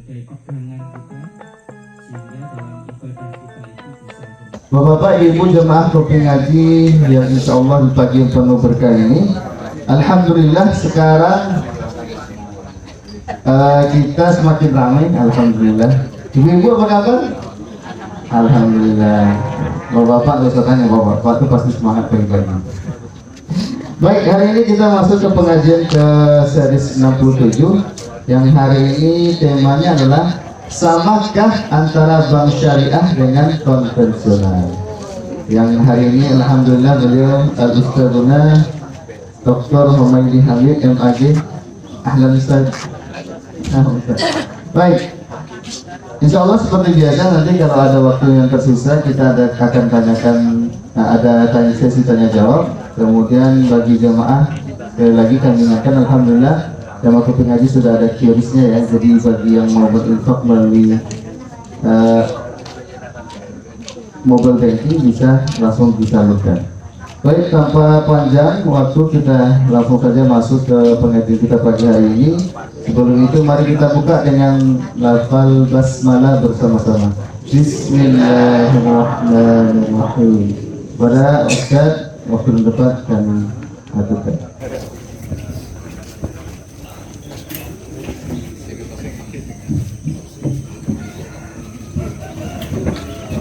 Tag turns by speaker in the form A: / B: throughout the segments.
A: sebagai pegangan kita sehingga dalam ibadah kita itu bisa
B: Bapak-bapak, ibu jemaah Kopi Ngaji yang insya Allah di pagi yang penuh berkah ini, alhamdulillah sekarang kita semakin ramai, alhamdulillah. Ibu-ibu apa kabar? Alhamdulillah. Bapak-bapak nggak usah tanya, bapak itu pasti semangat pagi-pagi. Baik, hari ini kita masuk ke pengajian ke series 67 yang hari ini temanya adalah samakah antara bank syariah dengan konvensional. Yang hari ini alhamdulillah beliau Al-Ustadzuna Dr. Humaydi Hamid MAG. Ahlan Ustaz. Baik, insya Allah seperti biasa nanti kalau ada waktu yang tersisa kita akan tanyakan, ada sesi tanya jawab. Kemudian bagi jemaah sekali lagi kami ingatkan alhamdulillah jemaah Kopi Ngaji sudah ada QRIS-nya ya, jadi bagi yang mau berinfak melalui mobile banking bisa langsung disalurkan. Baik, tanpa panjang waktu kita langsung saja masuk ke pengajian kita pagi hari ini. Sebelum itu mari kita buka dengan lafal basmalah bersama-sama. Bismillahirrahmanirrahim. Pada Ustaz waktu depan kami haturkan.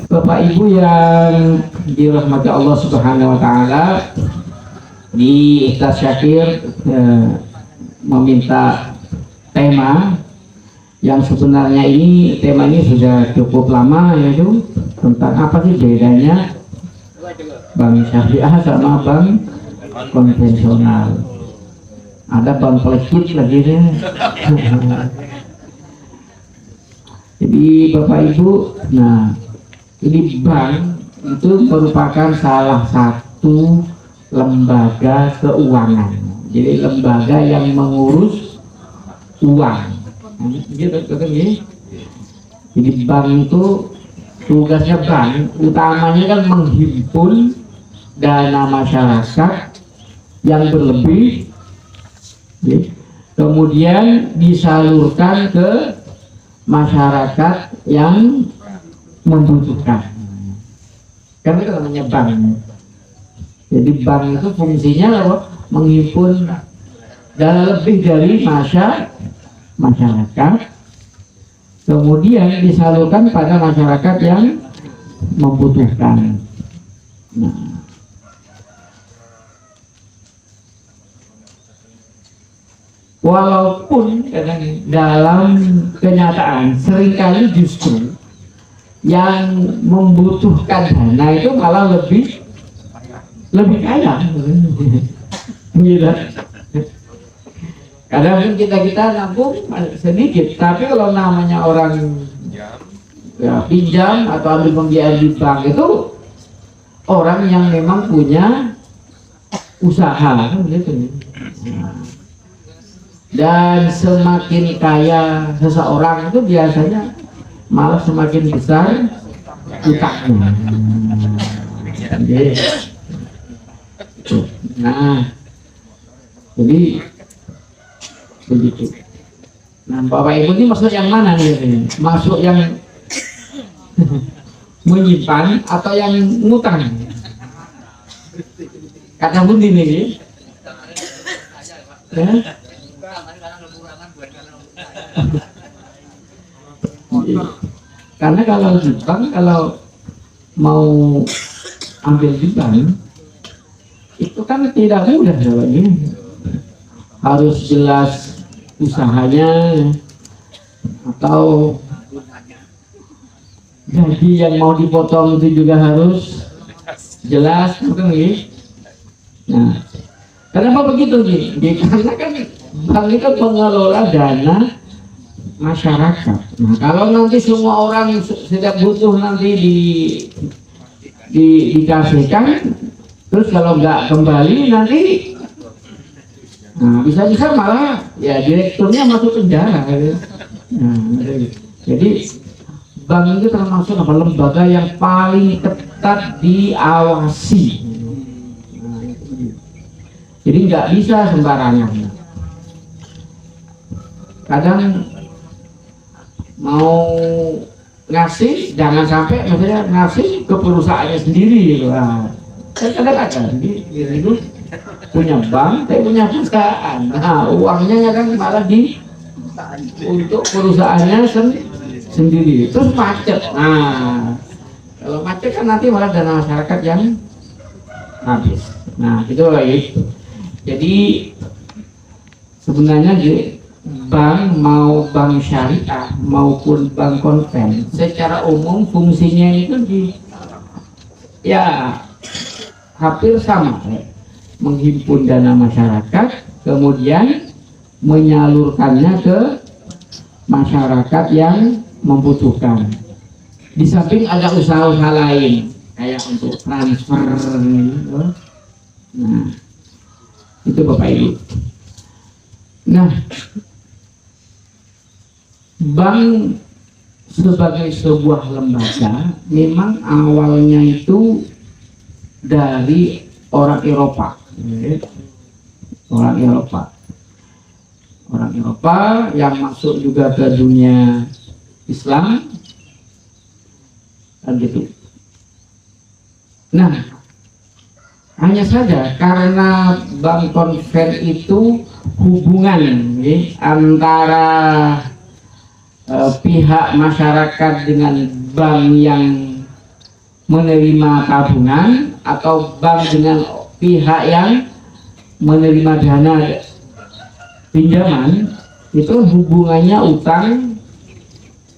C: Bapak Ibu yang dirahmati Allah Subhanahu wa taala, di Ikhlas Syakir meminta tema yang sebenarnya tema ini sudah cukup lama, yaitu tentang apa sih bedanya bank syariah sama bank konvensional. Ada bank plastik lagi deh. Jadi Bapak Ibu, nah ini bank itu merupakan salah satu lembaga keuangan. Jadi lembaga yang mengurus uang. Jadi bank itu tugasnya, bank utamanya kan menghimpun dana masyarakat yang berlebih, kemudian disalurkan ke masyarakat yang membutuhkan. Karena itu namanya bank. Jadi bank itu fungsinya apa? Menghimpun dana lebih dari masyarakat, kemudian disalurkan pada masyarakat yang membutuhkan. Nah, walaupun dalam kenyataan seringkali justru yang membutuhkan dana itu malah lebih kaya. Gitu. Kadang kita nabung sedikit, tapi kalau namanya orang ya, pinjam atau ambil pembiayaan di bank itu orang yang memang punya usaha kan gitu. Dan semakin kaya seseorang itu biasanya malah semakin besar utangnya. Nah, jadi begitu. Nah, Bapak Ibu ini maksud yang mana nih? Masuk yang menyimpan atau yang ngutang? Kata bundi nih, ya? Karena kalau di bank, kalau mau ambil di bank itu kan tidak mudah ini. Harus jelas usahanya, atau gaji yang mau dipotong itu juga harus jelas, bukan gitu? Nah, kenapa begitu nih? Karena kan bank itu mengelola dana masyarakat. Nah, kalau nanti semua orang setiap butuh nanti dikasihkan, terus kalau nggak kembali nanti, nah bisa-bisa malah ya direkturnya masuk penjara. Nah, jadi bank itu termasuk lembaga yang paling ketat diawasi. Nah, jadi nggak bisa sembarangan. Kadang mau ngasih jangan sampai maksudnya ngasih ke perusahaannya sendiri gitu. Nah, kadang ada itu punya bank tapi punya perusahaan. Nah, uangnya kan malah untuk perusahaannya sendiri. Terus macet. Nah, kalau macet kan nanti malah dana masyarakat yang habis. Nah, itu lagi. Jadi sebenarnya bank mau bank syariah maupun bank konven secara umum fungsinya itu ya hampir sama, menghimpun dana masyarakat kemudian menyalurkannya ke masyarakat yang membutuhkan. Di samping ada usaha-usaha lain kayak untuk transfer gitu. Nah, itu Bapak Ibu. Nah, bank sebagai sebuah lembaga memang awalnya itu dari orang Eropa. Orang Eropa yang masuk juga ke dunia Islam kan gitu. Nah, hanya saja karena bank konven itu hubungan antara pihak masyarakat dengan bank yang menerima tabungan atau bank dengan pihak yang menerima dana pinjaman, itu hubungannya utang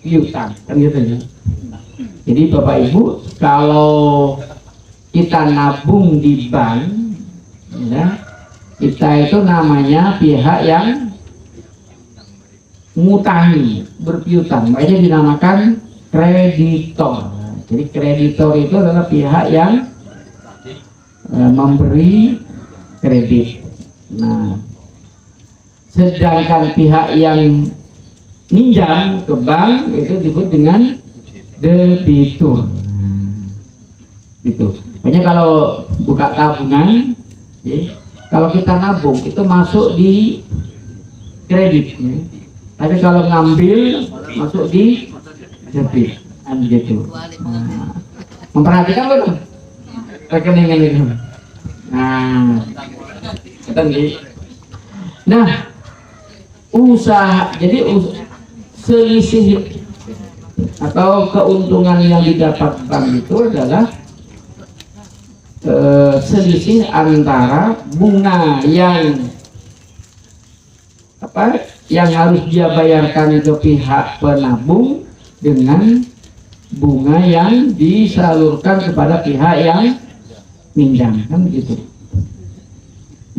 C: piutang kan gitu ya. Jadi Bapak Ibu, kalau kita nabung di bank ya, kita itu namanya pihak yang ngutangi, berpiutang, makanya dinamakan kreditor. Jadi kreditor itu adalah pihak yang memberi kredit. Nah, sedangkan pihak yang minjam ke bank itu disebut dengan debitur. Gitu. Makanya kalau buka tabungan, ya, kalau kita nabung itu masuk di kredit. Ya. Tapi kalau ngambil masuk di debit, gitu. Nah, memperhatikan belum rekeningan itu? Nah, nah, usaha. Jadi selisih atau keuntungan yang didapat bank itu adalah selisih antara bunga yang harus dia bayarkan ke pihak penabung dengan bunga yang disalurkan kepada pihak yang minjam, kan gitu.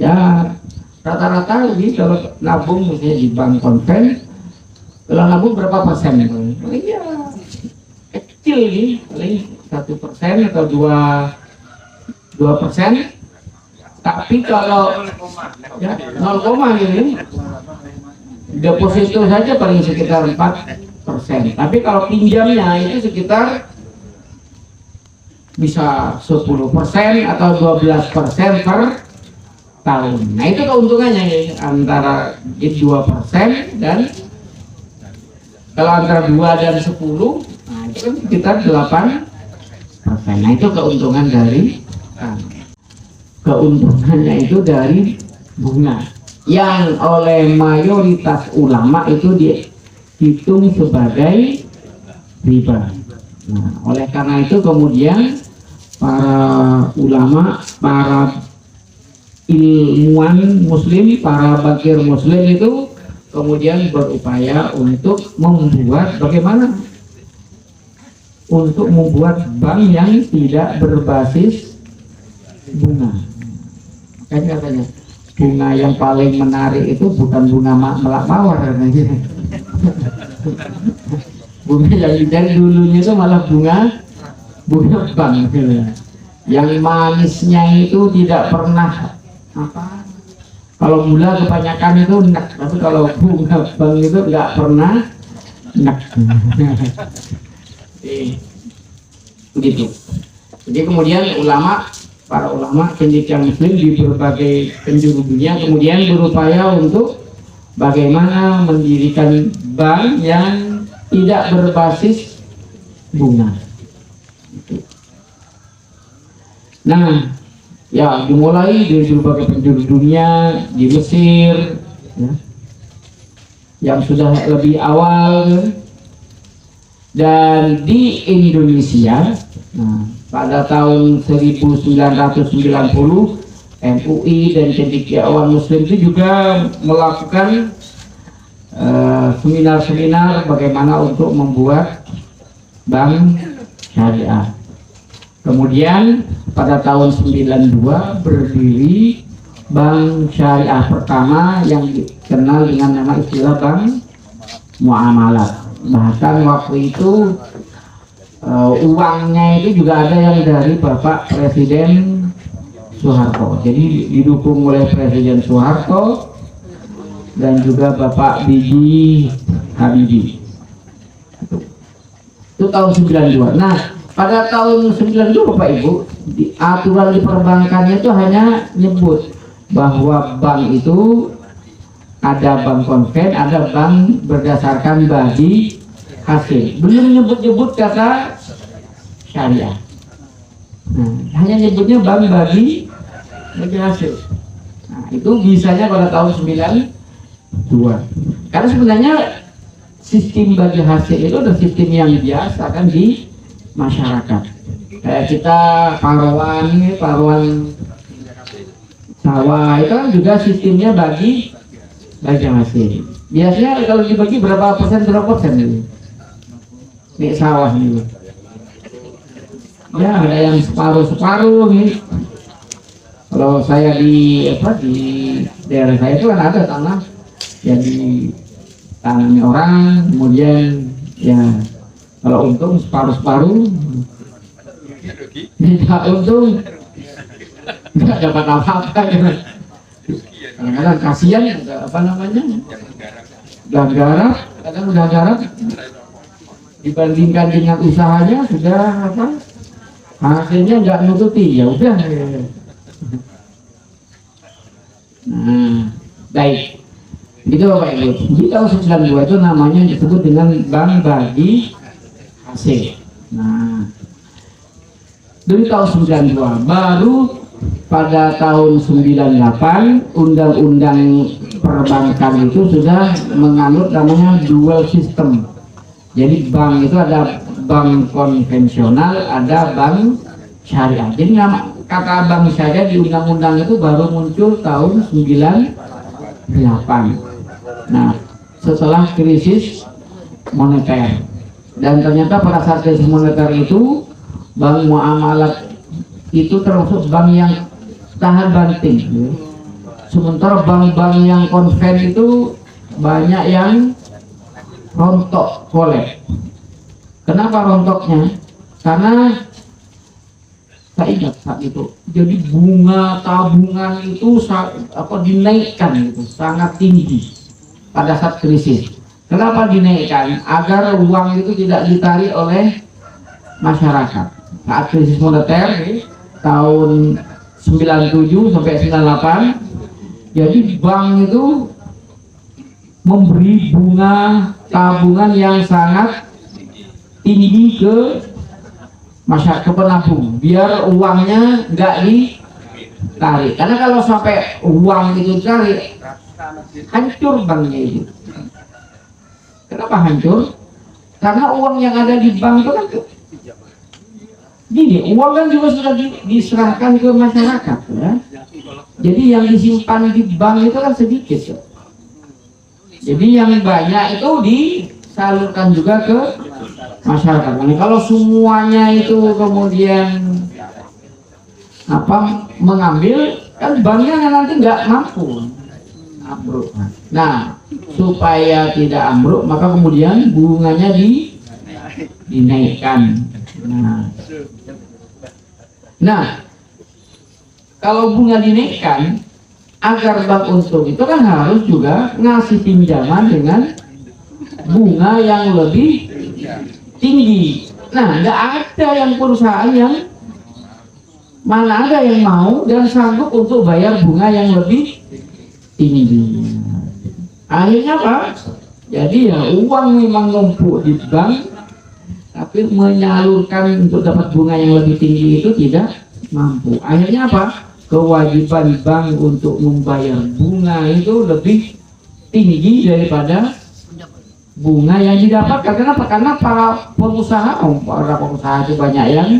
C: Ya rata-rata gitu kalau nabung misalnya di bank konven, kalau nabung berapa persen? Iya kecil gitu, paling 1% atau 2%. Tapi kalau ya 0, gitu, deposito saja paling sekitar 4%. Tapi kalau pinjamnya itu sekitar bisa 10% atau 12% per tahun. Nah itu keuntungannya ya, antara 2% dan kalau antara 2 dan 10, nah itu kan sekitar 8%. Nah itu keuntungan dari keuntungannya itu dari bunga yang oleh mayoritas ulama itu dihitung sebagai riba. Nah, oleh karena itu kemudian para ulama, para ilmuwan muslim, para bakir muslim itu kemudian berupaya untuk membuat bagaimana? Untuk membuat bank yang tidak berbasis bunga. Makanya katanya bunga yang paling menarik itu bukan bunga melak mawar katanya. Bunga yang dicari dulunya itu malah bunga bank gitu. Yang manisnya itu tidak pernah kalau gula kebanyakan itu enak, tapi kalau bunga bank itu nggak pernah enak. Begitu. Jadi kemudian para ulama cendekiawan muslim di berbagai penjuru dunia kemudian berupaya untuk bagaimana mendirikan bank yang tidak berbasis bunga. Nah, ya dimulai dari berbagai penjuru dunia di Mesir, ya, yang sudah lebih awal, dan di Indonesia. Nah, pada tahun 1990 MUI dan cendekiawan Muslim itu juga melakukan seminar-seminar bagaimana untuk membuat bank syariah. Kemudian pada tahun 92 berdiri bank syariah pertama yang dikenal dengan nama istilah bank muamalat. Bahkan waktu itu uangnya itu juga ada yang dari Bapak Presiden Soeharto. Jadi didukung oleh Presiden Soeharto dan juga Bapak B.J. Habibie. Itu tahun 92. Nah, pada tahun 92 Bapak Ibu, aturan di perbankannya itu hanya nyebut bahwa bank itu ada bank konven, ada bank berdasarkan bagi hasil. Belum nyebut-nyebut kata syariah. Nah, hanya nyebutnya bank bagi hasil. Nah, itu bisanya pada tahun 92. Karena sebenarnya sistem bagi hasil itu adalah sistem yang biasa kan di masyarakat. Kayak kita paruan sawah itu kan juga sistemnya bagi hasil. Biasanya kalau dibagi berapa persen ini? Nih sawah ini. Ya ada yang separuh nih. Kalau saya di daerah saya itu kan ada tanah yang ditangani orang, kemudian ya kalau untung separuh, tidak untung nggak dapat apa-apa gitu. Kadang-kadang kasihan, udah garap dibandingkan dengan usahanya sudah hasilnya nggak nututi, ya udah. Nah, baik. Itu Bapak Ibu. Di tahun 92 itu namanya disebut dengan bank bagi hasil. Nah, dari tahun 92 baru pada tahun 98 undang-undang perbankan itu sudah menganut namanya dual system. Jadi bank itu ada bank konvensional, ada bank syariah. Jadi nama kata bank syariah di undang-undang itu baru muncul tahun 98. Nah, setelah krisis moneter. Dan ternyata pada saat krisis moneter itu bank muamalat itu termasuk bank yang tahan banting. Sementara bank-bank yang konven itu banyak yang rontok kolek. Kenapa rontoknya? Karena saya ingat saat itu, jadi bunga tabungan itu dinaikkan gitu, sangat tinggi pada saat krisis. Kenapa dinaikkan? Agar uang itu tidak ditarik oleh masyarakat. Saat krisis moneter tahun 97 sampai 98, jadi bank itu memberi bunga tabungan yang sangat tinggi ke masyarakat, ke penabung, biar uangnya nggak ditarik. Karena kalau sampai uang itu ditarik, hancur banknya itu. Kenapa hancur? Karena uang yang ada di bank itu kan gini, uang kan juga sudah diserahkan ke masyarakat, ya. Jadi yang disimpan di bank itu kan sedikit, ya. Jadi yang banyak itu disalurkan juga ke masyarakat. Nah, kalau semuanya itu kemudian mengambil, kan banknya nanti nggak mampu ambruk. Nah, supaya tidak ambruk, maka kemudian bunganya dinaikkan. Nah, kalau bunga dinaikkan, agar bank untung itu kan harus juga ngasih pinjaman dengan bunga yang lebih tinggi. Nah, nggak ada yang perusahaan yang mana ada yang mau dan sanggup untuk bayar bunga yang lebih tinggi. Akhirnya apa? Jadi ya uang memang numpuk di bank, tapi menyalurkan untuk dapat bunga yang lebih tinggi itu tidak mampu. Akhirnya apa? Kewajiban bank untuk membayar bunga itu lebih tinggi daripada bunga yang didapatkan. Kenapa? Karena para pengusaha itu banyak yang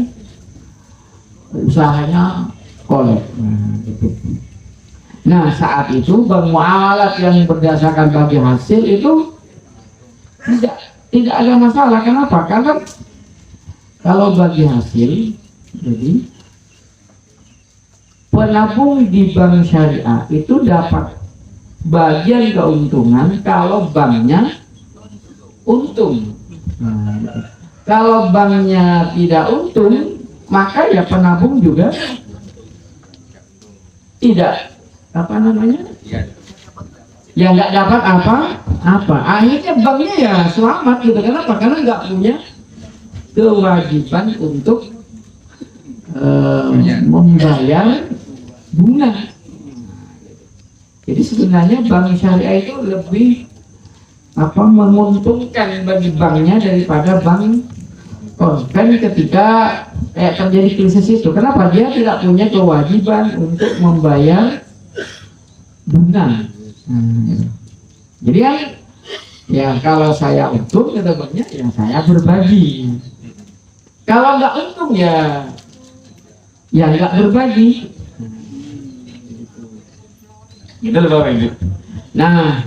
C: usahanya kolek. Nah, saat itu bank muamalat yang berdasarkan bagi hasil itu tidak ada masalah. Kenapa? Karena kalau bagi hasil, jadi penabung di bank syariah itu dapat bagian keuntungan kalau banknya untung. Kalau banknya tidak untung, maka ya penabung juga tidak ya nggak dapat apa. Akhirnya banknya ya selamat gitu. Kenapa? Karena nggak punya kewajiban untuk membayar bunga. Jadi sebenarnya bank syariah itu lebih menguntungkan bagi banknya daripada bank konven ketika terjadi krisis itu. Kenapa? Dia tidak punya kewajiban untuk membayar bunga. Jadi ya kalau saya untung kata banknya, ya saya berbagi. Kalau nggak untung ya nggak berbagi. Gitu loh Bapak Ibu. Nah,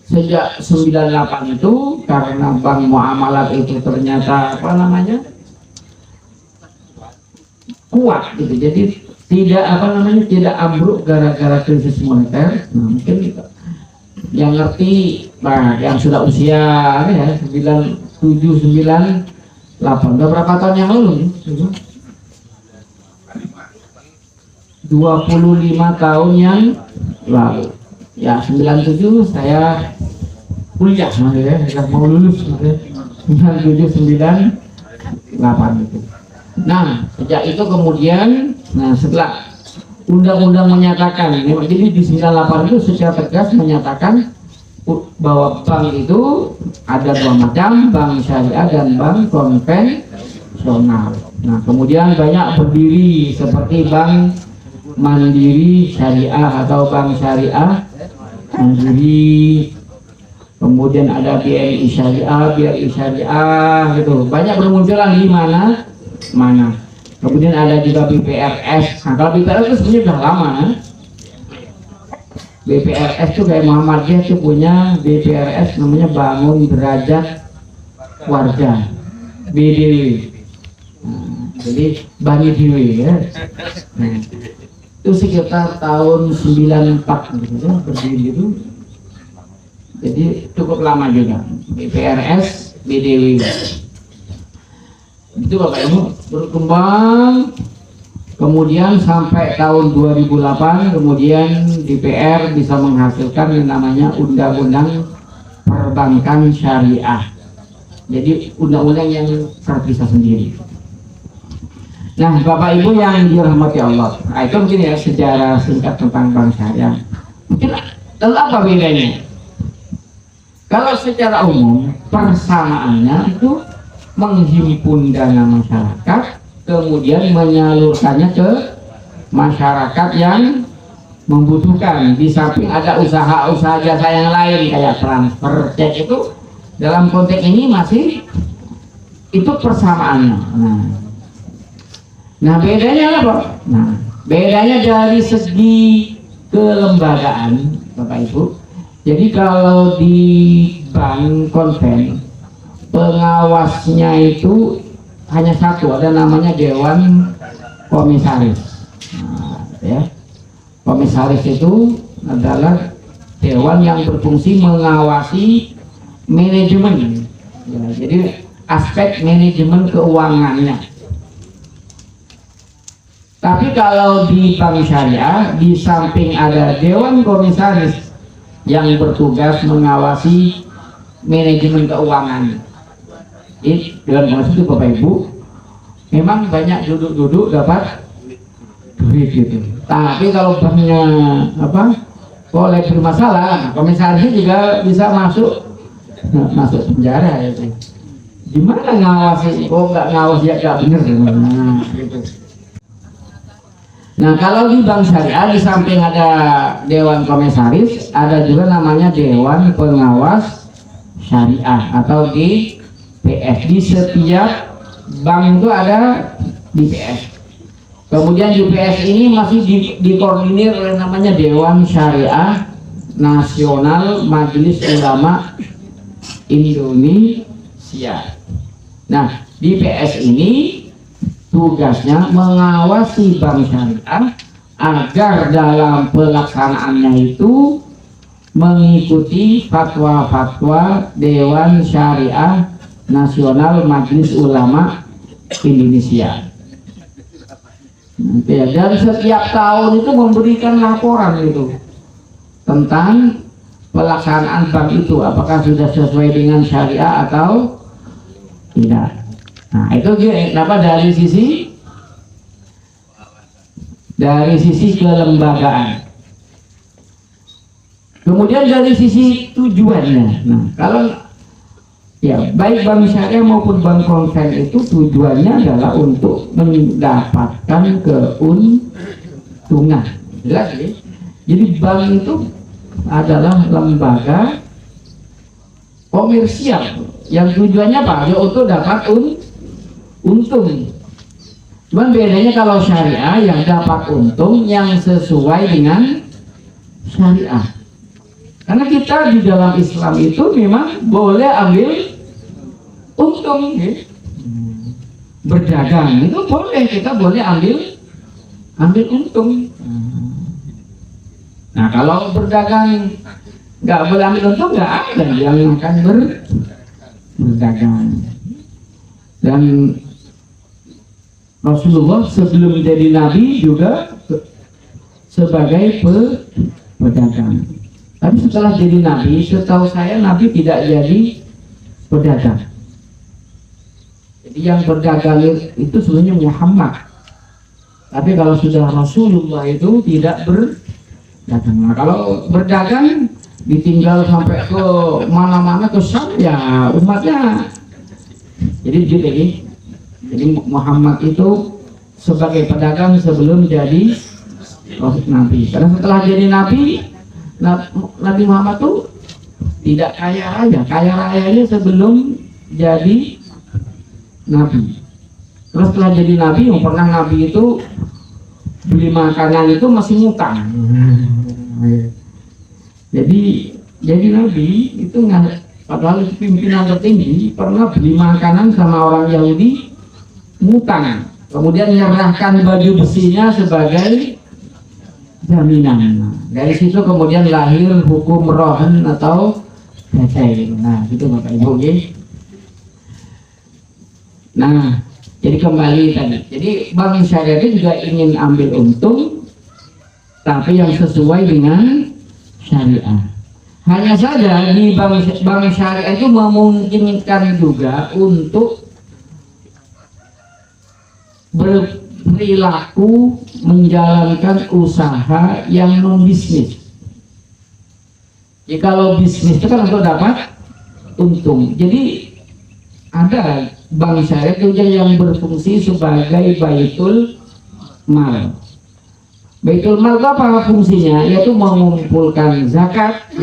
C: sejak 98 itu karena bank muamalat itu ternyata kuat gitu. Jadi tidak ambruk gara-gara krisis moneter. Nah, mungkin yang ngerti, yang sudah usia ya 97, 98, udah berapa tahun yang lalu? 25 tahun yang lalu. Ya 97 saya kuliah ya, sudah mau lulus 97, 98 itu. Nah, sejak itu kemudian, setelah undang-undang menyatakan, jadi di 98 itu secara tegas menyatakan bahwa bank itu ada dua macam, bank syariah dan bank konvensional. Nah, kemudian banyak berdiri seperti bank mandiri syariah atau bank syariah mandiri, kemudian ada BNI syariah, BRI syariah gitu, banyak bermunculan di mana. Kemudian ada juga BPRS. Nah, kalau BPRS itu sebenarnya sudah lama. BPRS itu kayak Muhammadiyah itu punya BPRS namanya Bangun Derajat Warga, BDW. Jadi Bani Dewi ya. Itu sekitar tahun 94 gitu, berdiri itu. Jadi cukup lama juga BPRS, BDW. Itu Bapak Ibu berkembang, kemudian sampai tahun 2008 kemudian DPR bisa menghasilkan yang namanya Undang-Undang Perbankan Syariah. Jadi undang-undang yang terpisah sendiri. Nah, Bapak Ibu yang dirahmati Allah, itu mungkin ya sejarah singkat tentang bank syariah. Mungkin lalu apa bedanya? Kalau secara umum persamaannya itu menghimpun dana masyarakat, kemudian menyalurkannya ke masyarakat yang membutuhkan. Di samping ada usaha-usaha jasa yang lain kayak transfer, cek, itu dalam konteks ini masih itu persamaannya. Nah, bedanya apa? Nah, bedanya dari segi kelembagaan, Bapak Ibu. Jadi kalau di bank konven, pengawasnya itu hanya satu, ada namanya Dewan Komisaris. Nah, ya. Komisaris itu adalah dewan yang berfungsi mengawasi manajemen. Ya, jadi aspek manajemen keuangannya. Tapi kalau di bank syariah, di samping ada Dewan Komisaris yang bertugas mengawasi manajemen keuangan. Dewan Komisaris itu Bapak Ibu memang banyak duduk-duduk dapat duit gitu. Tapi kalau banknya boleh bermasalah. Komisaris juga bisa masuk penjara itu. Gimana ngawasi? Oh nggak ngawas ya nggak bener. Nah, gitu. Nah kalau di bank syariah di samping ada dewan komisaris, ada juga namanya dewan pengawas syariah atau DPS. Di setiap bank itu ada DPS. Kemudian DPS ini masih dikoordinir oleh namanya Dewan Syariah Nasional Majelis Ulama Indonesia. Nah, DPS ini tugasnya mengawasi bank syariah agar dalam pelaksanaannya itu mengikuti fatwa-fatwa Dewan Syariah Nasional Majelis Ulama Indonesia. Ya, dan setiap tahun itu memberikan laporan itu tentang pelaksanaan bank itu, apakah sudah sesuai dengan syariah atau tidak. Nah itu kenapa dari sisi kelembagaan. Kemudian dari sisi tujuannya. Nah kalau ya baik bank syariah maupun bank konven itu tujuannya adalah untuk mendapatkan keuntungan. Jelas ya? Jadi bank itu adalah lembaga komersial yang tujuannya apa? Ya untuk dapat untung. Cuman bedanya kalau syariah yang dapat untung yang sesuai dengan syariah. Karena kita di dalam Islam itu memang boleh ambil untung, ya. Berdagang itu boleh, kita boleh ambil untung. Nah kalau berdagang nggak boleh ambil untung, nggak ada yang akan berdagang. Dan Rasulullah sebelum menjadi nabi juga sebagai pedagang. Tapi setelah jadi nabi, setahu saya nabi tidak jadi pedagang. Jadi yang berdagang itu sebenarnya Muhammad. Tapi kalau sudah Rasulullah itu tidak berdagang. Nah, kalau berdagang ditinggal sampai ke mana-mana ke Syam, ya umatnya. Jadi Muhammad itu sebagai pedagang sebelum jadi nabi. Karena setelah jadi nabi, Nabi Muhammad tuh tidak kaya rayanya sebelum jadi nabi. Terus setelah jadi nabi, yang pernah nabi itu beli makanan itu masih ngutang. Jadi nabi itu padahal pimpinan tertinggi pernah beli makanan sama orang Yahudi ngutang. Kemudian menyerahkan baju besinya sebagai jaminan. Nah, dari situ kemudian lahir hukum rohan atau gadai. Nah, itu Bapak Ibu ya. Nah, jadi kembali tadi. Jadi bank syariah itu juga ingin ambil untung, tapi yang sesuai dengan syariah. Hanya saja di bank syariah itu memungkinkan juga untuk berperilaku menjalankan usaha yang non bisnis. Jadi kalau bisnis itu kan untuk dapat untung. Jadi ada bank syariah itu yang berfungsi sebagai baitul mal. Baitul mal itu apa fungsinya? Yaitu mengumpulkan zakat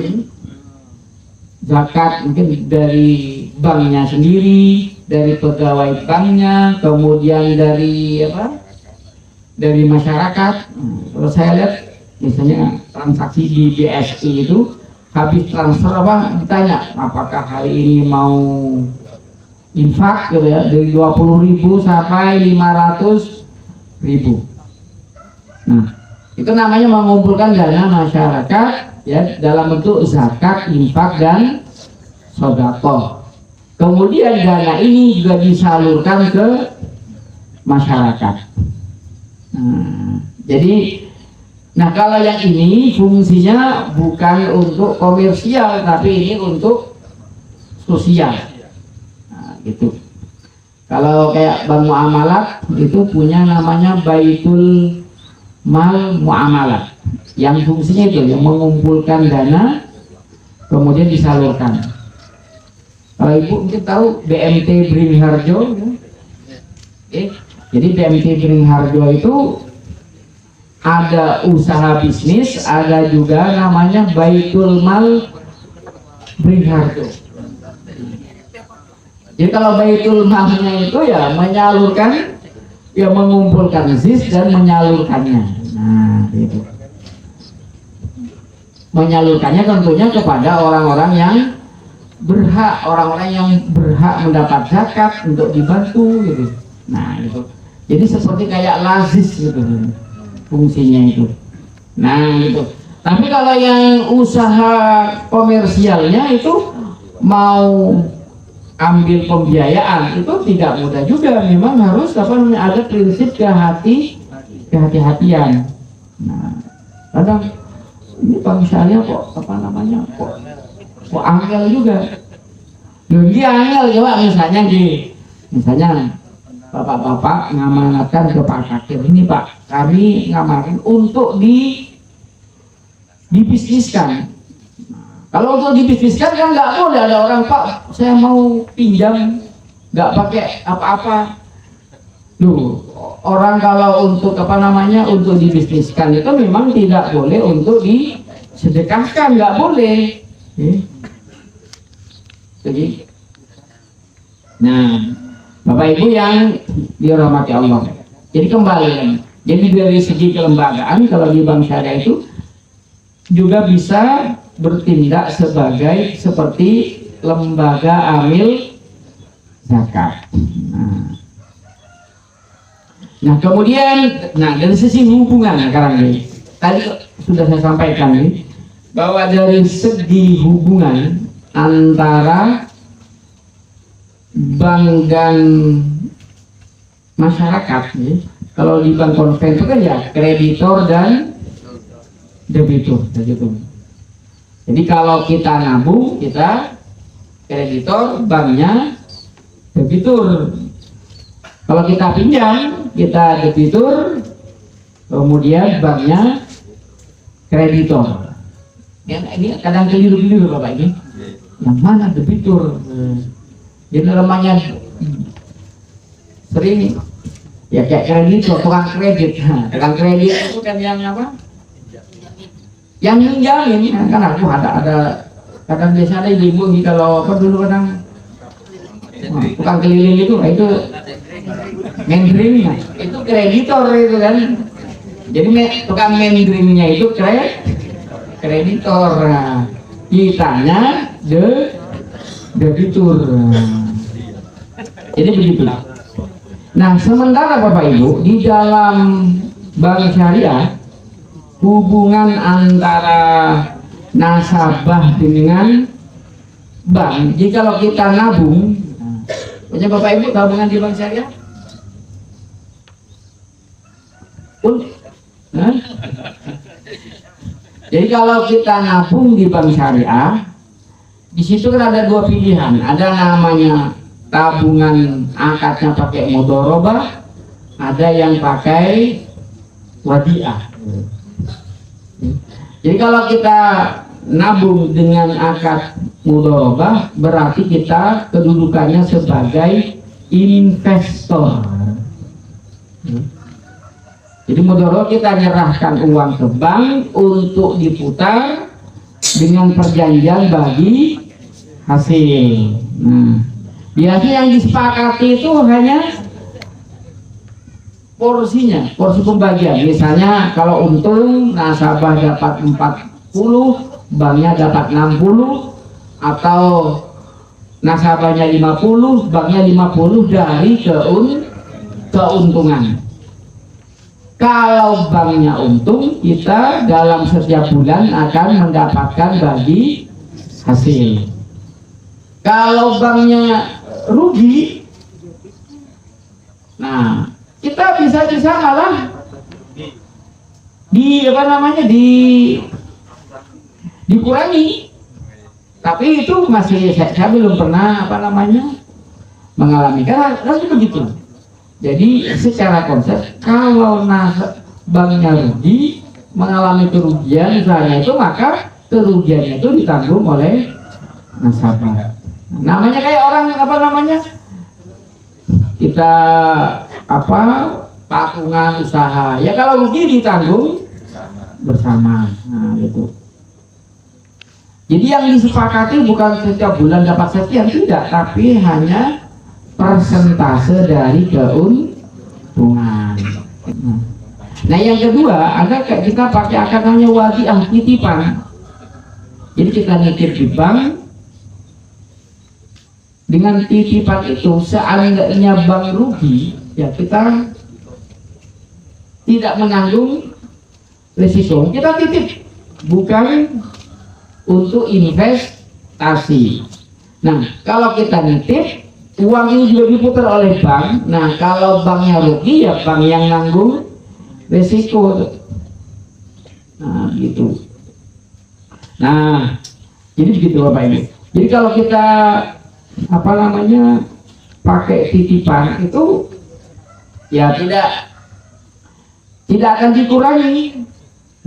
C: mungkin dari banknya sendiri, dari pegawai banknya, kemudian dari dari masyarakat. Kalau saya lihat misalnya transaksi di BSI itu habis transfer ditanya apakah hari ini mau infak gitu ya, dari 20.000 sampai 500.000. Nah itu namanya mengumpulkan dana masyarakat ya dalam bentuk zakat, infak dan sedekah. Kemudian dana ini juga disalurkan ke masyarakat. Nah kalau yang ini fungsinya bukan untuk komersial, tapi ini untuk sosial. Nah, gitu. Kalau kayak bank muamalat itu punya namanya baitul mal muamalat. yang fungsinya itu yang mengumpulkan dana kemudian disalurkan. Kalau ibu mungkin tahu BMT Beringharjo, ya? Jadi BMT Beringharjo itu ada usaha bisnis, ada juga namanya Baitul Mal Beringharjo. Jadi kalau Baitul Malnya itu ya menyalurkan, ya mengumpulkan ZIS dan menyalurkannya. Nah, itu. Menyalurkannya tentunya kepada orang-orang yang berhak, orang-orang yang berhak mendapat zakat untuk dibantu gitu. Nah, itu. Jadi seperti kayak lazis gitu fungsinya itu. Nah, itu. Tapi kalau yang usaha komersialnya itu mau ambil pembiayaan itu tidak mudah juga, memang harus ada prinsip kehati-hatian. Nah, kadang ini Bang Syariah kok angel juga. Dia angel coba misalnya bapak-bapak ngamanatkan ke Pak Kakir, ini Pak, kami ngamarin untuk dibisniskan. Kalau untuk dibisniskan kan nggak boleh ada orang, Pak saya mau pinjam nggak pakai apa-apa. Loh, orang kalau untuk untuk dibisniskan itu memang tidak boleh untuk disedekahkan, nggak boleh. Jadi, nah Bapak Ibu yang dirahmati Allah. Jadi kembali, jadi dari segi kelembagaan kalau di Bank Syariah itu juga bisa bertindak seperti lembaga amil zakat. Nah kemudian, dari sisi hubungan sekarang ini, tadi sudah saya sampaikan nih, bahwa dari segi hubungan antara bank dan masyarakat, nih, kalau di bank konven itu kan ya kreditor dan debitur, gitu. Jadi kalau kita nabung, kita kreditor, banknya debitur. Kalau kita pinjam, kita debitur, kemudian banknya kreditor. Ini kadang keliru Bapak ini. Yang mana debitur? Jadi namanya sering ya kayak kreditor, tukang kredit. Tukang kredit itu kan yang apa? Yang menjamin. Kan aku ada kadang biasanya ada ibu kalau apa dulu kadang tukang keliling itu mendring, itu kreditor itu kan. Jadi tukang mendringnya itu kreditor, kitanya debitur. Jadi begitu. Nah sementara Bapak Ibu di dalam Bank Syariah, hubungan antara nasabah dengan bank, jadi kalau kita nabung, punya Bapak Ibu tabungan di Bank Syariah? Jadi kalau kita nabung di Bank Syariah, di situ kan ada dua pilihan, ada namanya tabungan akadnya pakai mudharabah, ada yang pakai wadiah. Jadi kalau kita nabung dengan akad mudharabah, berarti kita kedudukannya sebagai investor. Jadi mudharabah kita nyerahkan uang ke bank untuk diputar dengan perjanjian bagi hasil. Nah, biasanya yang disepakati itu hanya porsi pembagian. Misalnya kalau untung nasabah dapat 40, banknya dapat 60, atau nasabahnya 50, banknya 50 dari keuntungan. Kalau banknya untung, kita dalam setiap bulan akan mendapatkan bagi hasil. Kalau banknya rugi, nah kita bisa malah dikurangi. Tapi itu masih saya belum pernah mengalami, karena harus begitu. Jadi secara konsep kalau banknya rugi, mengalami kerugian usahanya itu, maka kerugiannya itu ditanggung oleh nasabah. Namanya kayak orang apa namanya, kita apa patungan usaha ya, kalau rugi ditanggung bersama. Nah gitu. Jadi yang disepakati bukan setiap bulan dapat sekian, tidak, tapi hanya persentase dari keuntungan. Nah yang kedua ada kita pakai akad namanya wadiah, titipan. Jadi kita nitip di bank, dengan titipan itu seandainya bank rugi ya kita tidak menanggung risiko, kita titip, bukan untuk investasi. Nah kalau kita nitip, uang ini juga diputar oleh bank. Nah kalau banknya rugi ya bank yang nanggung risiko. Nah gitu. Nah jadi begitu Bapak Ibu. Jadi kalau kita apa namanya pakai titipan itu ya tidak akan dikurangi.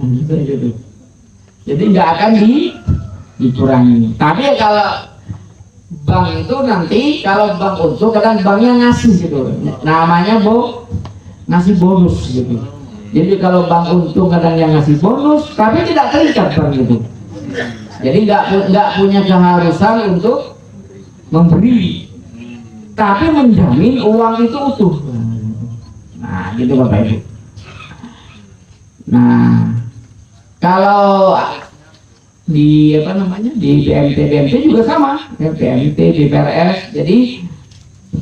C: Nah, gitu. Jadi nggak akan dikurangi. Tapi ya kalau bank itu nanti kalau bank untung kadang banknya ngasih gitu, namanya ngasih bonus gitu. Jadi kalau bank untung kadang yang ngasih bonus, tapi tidak terikat bank gitu. Jadi nggak punya keharusan untuk memberi, tapi menjamin uang itu utuh. Nah gitu Bapak Ibu. Nah kalau di apa namanya di BMT juga sama ya, BMT, BPRS. Jadi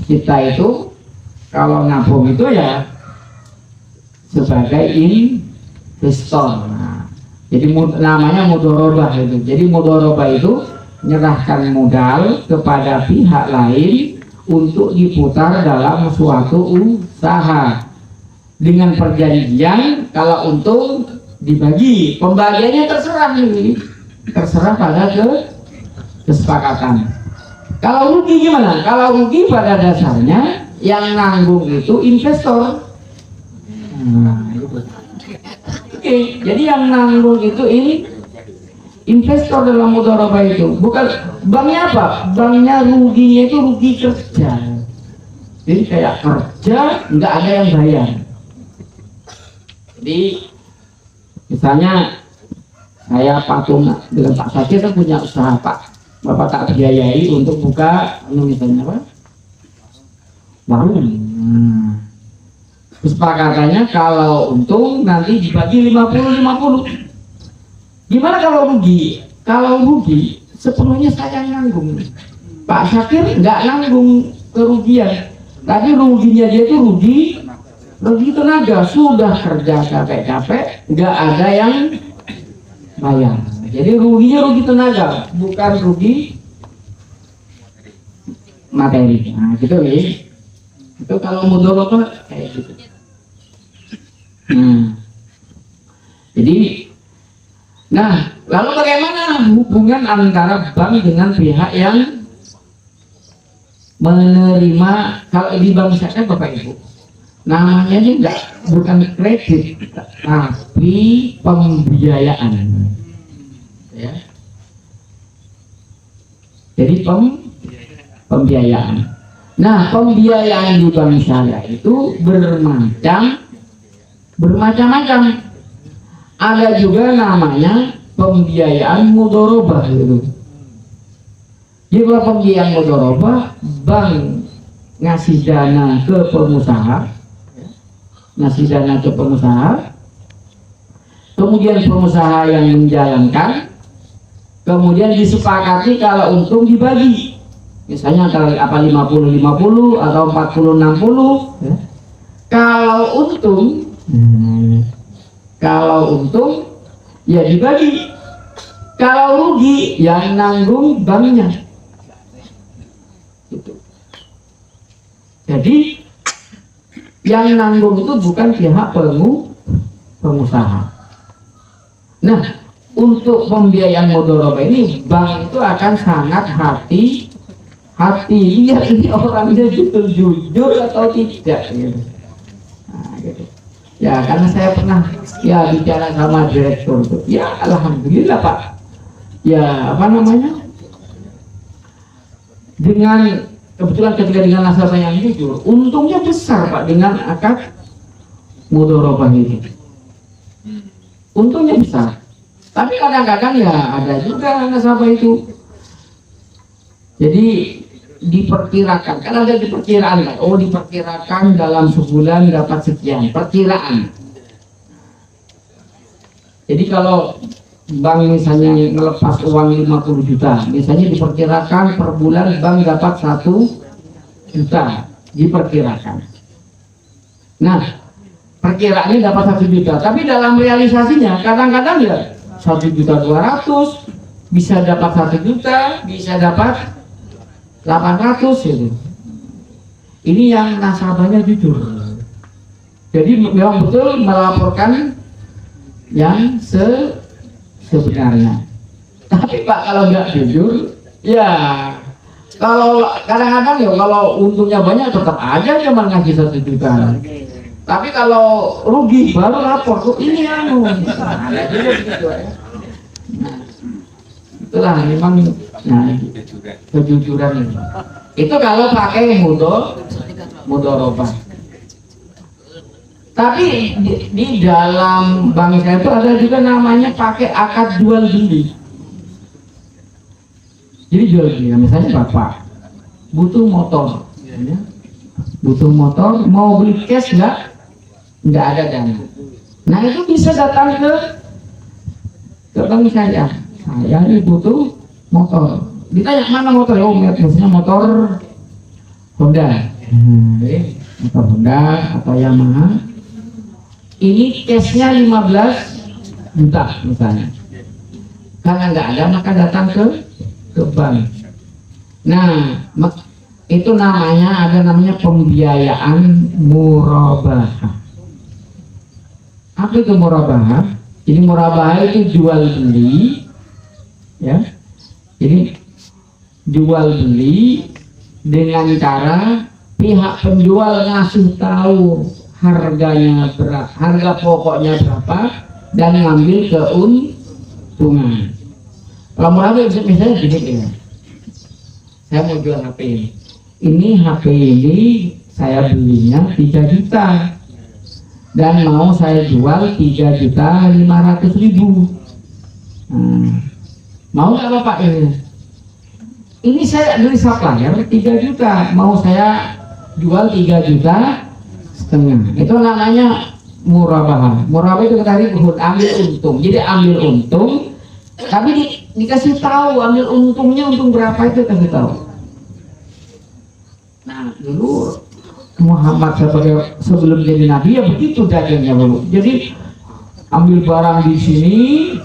C: kita itu kalau nabung itu ya sebagai investor. Nah, jadi namanya mudharabah itu. Jadi mudharabah itu menyerahkan modal kepada pihak lain untuk diputar dalam suatu usaha dengan perjanjian kalau untung dibagi, pembagiannya terserah nih, terserah pada kesepakatan. Kalau rugi gimana? Kalau rugi pada dasarnya yang nanggung itu investor. Nah, gitu. Oke, jadi yang nanggung itu investor dalam mudharabah itu, bukan banknya. Apa? Banknya ruginya itu rugi kerja. Jadi kayak kerja nggak ada yang bayar. Jadi misalnya saya patung dengan Pak Sakir kan punya usaha, Pak Bapak tak biayai untuk buka misalnya apa? Warung. Kesepakatannya kalau untung nanti dibagi 50-50. Gimana kalau rugi? Kalau rugi sepenuhnya saya nanggung. Pak Syakir nggak nanggung kerugian. Tadi ruginya dia itu rugi tenaga, sudah kerja capek-capek nggak ada yang bayar. Jadi ruginya rugi tenaga, bukan rugi materi. Nah gitu ya. Itu kalau mudharabah kayak gitu. Jadi nah, lalu bagaimana hubungan antara bank dengan pihak yang menerima? Kalau di bank syariah Bapak Ibu, namanya ini bukan kredit, tapi pembiayaan. Ya. Jadi pembiayaan. Nah, pembiayaan di bank syariah itu bermacam-macam. Ada juga namanya pembiayaan mudharabah gitu. Jadi kalau pembiayaan mudharabah, bank ngasih dana ke pengusaha, kemudian pengusaha yang menjalankan, kemudian disepakati kalau untung dibagi. Misalnya kalau apa 50-50 atau 40-60 ya. Kalau untung ya dibagi, kalau rugi yang nanggung banknya gitu. Jadi yang nanggung itu bukan pihak pengusaha. Nah, untuk pembiayaan mudharabah ini bank itu akan sangat hati-hati lihat ini orangnya jujur atau tidak gitu. Nah, gitu. Ya, karena saya pernah ya bicara sama direktur tuh. Ya, alhamdulillah Pak. Ya, apa namanya? Dengan kebetulan ketika dengan nasabah yang jujur, untungnya besar Pak dengan akad mudharabah ini. Untungnya besar. Tapi kadang-kadang ya ada juga nasabah itu. Jadi diperkirakan, kan ada di perkiraan Pak. Oh, diperkirakan dalam sebulan dapat sekian, perkiraan. Jadi kalau bank misalnya ngelepas uang 50 juta, misalnya diperkirakan per bulan bank dapat 1 juta, diperkirakan. Nah, perkiraannya dapat 1 juta, tapi dalam realisasinya kadang-kadang ya 1.200.000, bisa dapat 1 juta, bisa dapat 800 itu. Ini yang nasabahnya jujur. Jadi memang betul melaporkan yang sebenarnya. Tapi Pak kalau nggak jujur, ya kalau kadang-kadang ya kalau untungnya banyak tetap aja cuma ngasih 1 juta. Tapi kalau rugi baru lapor kok ini anu. Ada juga begitu ya. Nah, itulah memang kejujuran ini. Itu kalau pakai mudharabah. Tapi di dalam bank saya itu ada juga namanya pakai akad jual beli. Jadi jual beli, misalnya Bapak butuh motor, ya. Butuh motor, mau beli cash nggak ada dana. Nah itu bisa datang ke bank saya. Saya ini butuh motor. Ditanya mana motor? Oh, misalnya motor Honda. Motor Honda atau Yamaha. Ini cashnya 15 juta misalnya. Karena nggak ada maka datang ke bank. Nah, itu namanya ada pembiayaan murabahah. Apa itu murabahah? Jadi murabahah itu jual beli, ya. Jadi jual beli dengan cara pihak penjual ngasih tahu harganya berapa, harga pokoknya berapa, dan ngambil keuntungan. Kalau murabahah misalnya gini ya, saya mau jual HP ini. Ini HP ini saya belinya 3 juta dan mau saya jual 3.500.000. Mau nggak Bapak ini? Ini saya beli supplier 3 juta, mau saya jual 3,5 juta. Itu namanya murabahah. Murabahah itu tadi ambil untung. Jadi ambil untung, tapi dikasih tahu ambil untungnya untung berapa itu kasih tahu. Nah dulu Muhammad sebelum jadi nabi ya begitu dagangnya dulu. Jadi ambil barang di sini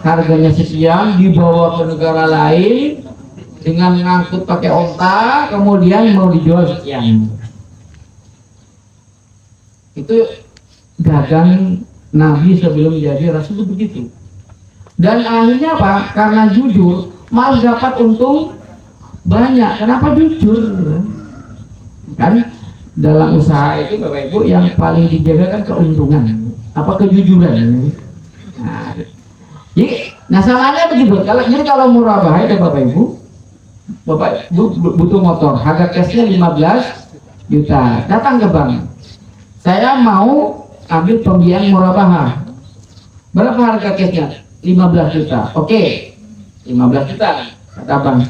C: harganya sekian, dibawa ke negara lain dengan ngangkut pakai onta, kemudian mau dijual sekian. Itu dagang nabi sebelum jadi rasul itu begitu. Dan akhirnya Pak, karena jujur malah dapat untung banyak. Kenapa jujur? Kan dalam usaha itu Bapak Ibu yang paling dijaga kan keuntungan, apa kejujuran. Nah salahnya begitu. Kalau murabahah itu Bapak Ibu butuh motor, harga cashnya 15 juta, datang ke bank. Saya mau ambil pembiayaan murabahah. Berapa harga cashnya? 15 juta. Oke, 15 juta kata bank.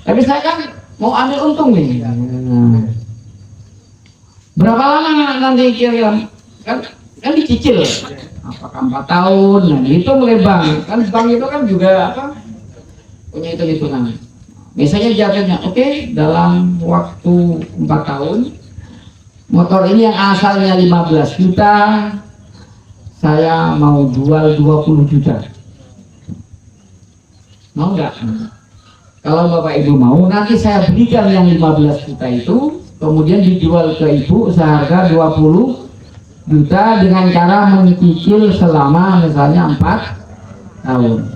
C: Tapi saya kan mau ambil untung nih. Berapa lama nanti kira-kira? Kan dicicil. Apakah 4 tahun? Nah, itu mulai bank. Kan bank itu kan juga punya hitung-hitungan. Misalnya jatahnya, oke, dalam waktu 4 tahun motor ini yang asalnya 15 juta saya mau jual 20 juta. Mau nggak? Kalau Bapak Ibu mau, nanti saya berikan yang 15 juta itu, kemudian dijual ke Ibu seharga 20 juta dengan cara mencicil selama misalnya 4 tahun.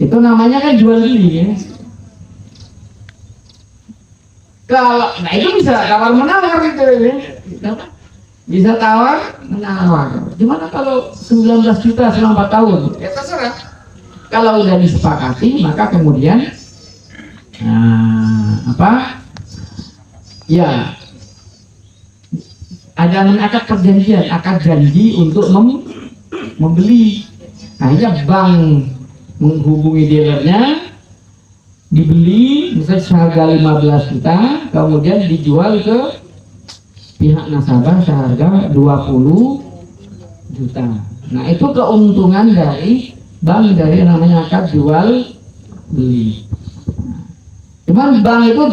C: Itu namanya kan jual beli ya. Kalau, nah itu bisa tawar menawar gitu ya. Bisa tawar, menawar. Gimana kalau 19 juta selama 4 tahun? Ya terserah. Kalau udah disepakati, maka kemudian ya ada namanya akad perjanjian, akad janji untuk membeli. Akhirnya bank menghubungi dealernya, dibeli misalnya seharga 15 juta, kemudian dijual ke pihak nasabah seharga 20 juta. Nah, itu keuntungan dari bank, dari namanya akad jual beli. Cuman bank itu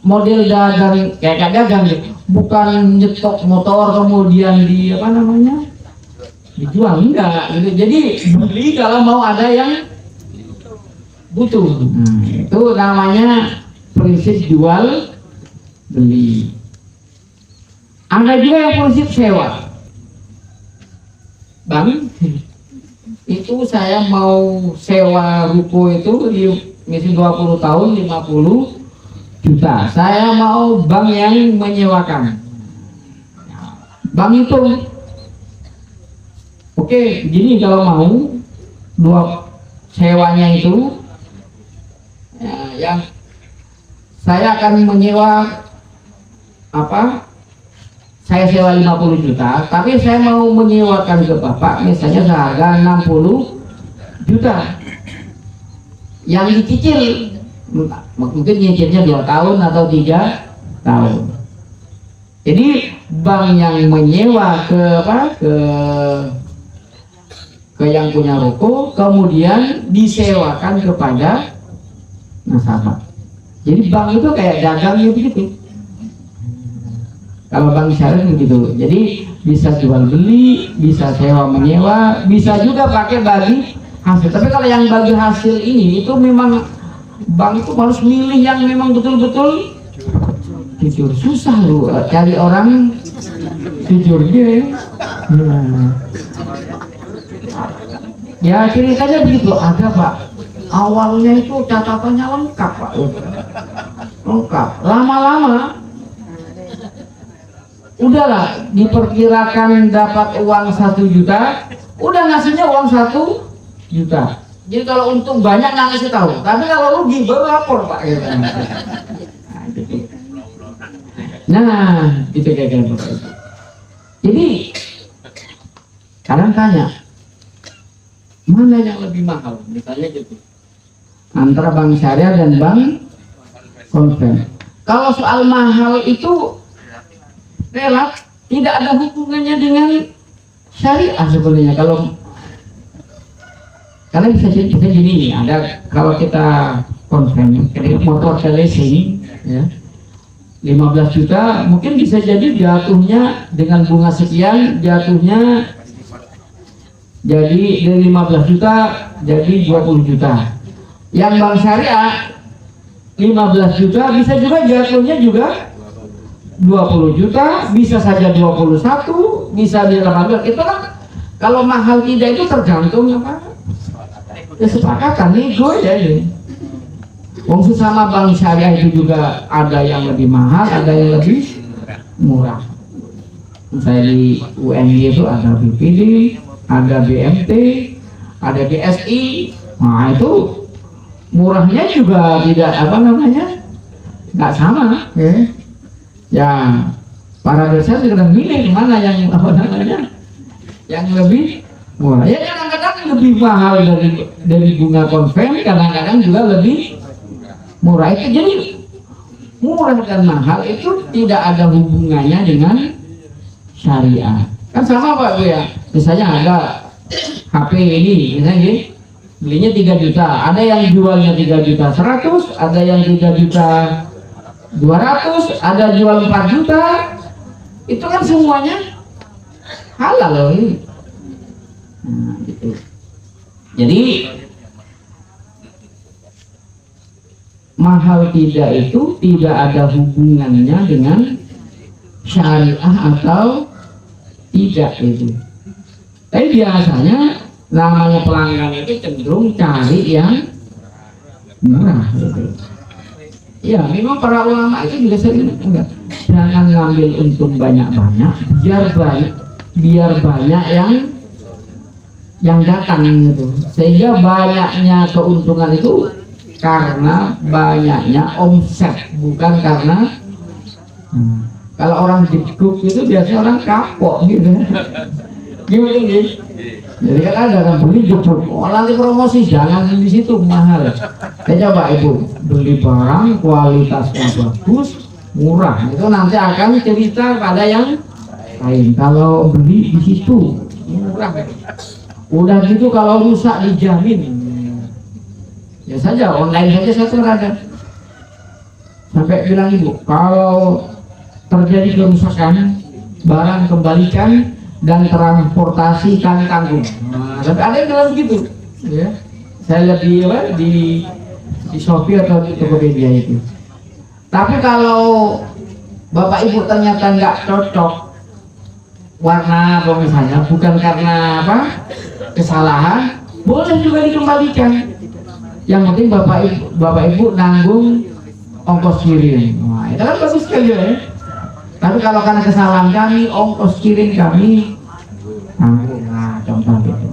C: model dagang kayak dagang, bukan nyetok motor kemudian dijual, enggak gitu. Jadi beli kalau mau ada yang butuh. Itu namanya prinsip jual beli. Ada juga yang prinsip sewa. Bang, itu saya mau sewa ruko itu di misi 20 tahun 50 juta. Saya mau bank yang menyewakan. Bank itu oke, gini kalau mau dua sewanya itu yang saya akan menyewa saya sewa 50 juta, tapi saya mau menyewakan ke Bapak misalnya seharga 60 juta yang dicicil, mungkin nyicilnya 2 tahun atau 3 tahun. Jadi bank yang menyewa ke yang punya ruko, kemudian disewakan kepada nasabah. Jadi bank itu kayak dagangnya begitu. Kalau bank syariah begitu. Jadi bisa jual beli, bisa sewa menyewa, bisa juga pakai bagi hasil. Tapi kalau yang bagi hasil ini itu memang bank itu harus milih yang memang betul-betul jujur. Susah lu cari orang jujur dia. Ya ceritanya begitu. Ada Pak, awalnya itu catatannya lengkap Pak, lengkap. Lama-lama udahlah, diperkirakan dapat uang 1 juta, udah ngasihnya uang 1 juta. Jadi kalau untung banyak nggak ngasih tahu, tapi kalau rugi baru lapor Pak gitu. Nah, itu kayak gitu. Jadi kadang tanya, mana yang lebih mahal? Misalnya gitu, antara bank syariah dan bank konven. Kalau soal mahal itu relatif, tidak ada hubungannya dengan syariah sebenarnya. Karena bisa gini, ada kalau kita konven motor ke leasing ya 15 juta, mungkin bisa jadi jatuhnya dengan bunga sekian, jatuhnya jadi dari 15 juta jadi 20 juta. Yang bank syariah 15 juta bisa juga jatuhnya juga 20 juta, bisa saja 21, bisa di 18. Itu kan kalau mahal tidak itu tergantung kesepakatan nego ya ini. Wong sesama bank syariah itu juga ada yang lebih mahal, ada yang lebih murah. Saya di UNY itu ada BPD, ada BMT, ada BSI. Nah itu murahnya juga tidak nggak sama ya. Ya, para dosen sedang milih mana yang yang lebih murah. Ya kadang-kadang lebih mahal dari bunga konven, kadang-kadang juga lebih murah. Itu jadi murah dan mahal itu tidak ada hubungannya dengan syariah. Kan sama Pak Bu ya. Misalnya ada HP ini, misalnya gini, belinya 3 juta, ada yang jualnya 3 juta 100, ada yang 3 juta 200, ada jual 4 juta, itu kan semuanya halal loh ini. Nah, gitu. Jadi mahal tidak itu tidak ada hubungannya dengan syariah atau tidak itu. Tapi biasanya namanya pelanggan itu cenderung cari yang murah gitu. Ya, memang para ulama itu juga sering enggak. jangan ngambil untung banyak-banyak, biar banyak yang datang gitu. Sehingga banyaknya keuntungan itu karena banyaknya omset, bukan karena kalau orang di grup itu biasanya orang kapok gitu. Gimana nih? Jadi kan ada orang beli jebuk, oh nanti promosi, jangan di situ mahal. Saya coba ibu beli barang kualitasnya bagus, murah, itu nanti akan cerita pada yang lain. Kalau beli di situ murah, udah gitu kalau rusak dijamin. Ya saja online saja satu ada. Sampai bilang ibu, kalau terjadi kerusakan, barang kembalikan dan transportasi kami tanggung. Nah, tapi ada yang bilang begitu, ya. Saya lihat di Shopee atau di Tokopedia itu. Tapi kalau bapak ibu ternyata nggak cocok warna apa misalnya, bukan karena apa kesalahan, boleh juga dikembalikan. Yang penting bapak ibu nanggung ongkos kirim. Nah, itu kan bagus sekali ya. Tapi kalau karena kesalahan kami, ongkos kirim kami tanggung. Nah, contoh gitu.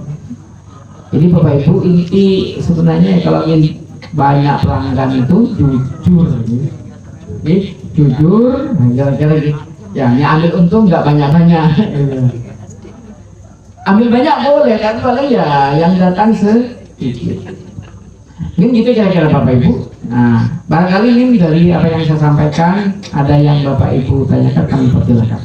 C: Jadi bapak ibu, inti sebenarnya kalau ingin banyak pelanggan itu jujur, jujur. Nah, kira-kira gitu. Ya, ambil untung nggak banyak-banyak. Ambil banyak boleh, tapi paling ya yang datang sedikit. Mungkin gitu kira-kira bapak ibu. Nah, barangkali ini dari apa yang saya sampaikan ada yang bapak ibu tanyakan, kami persilakan.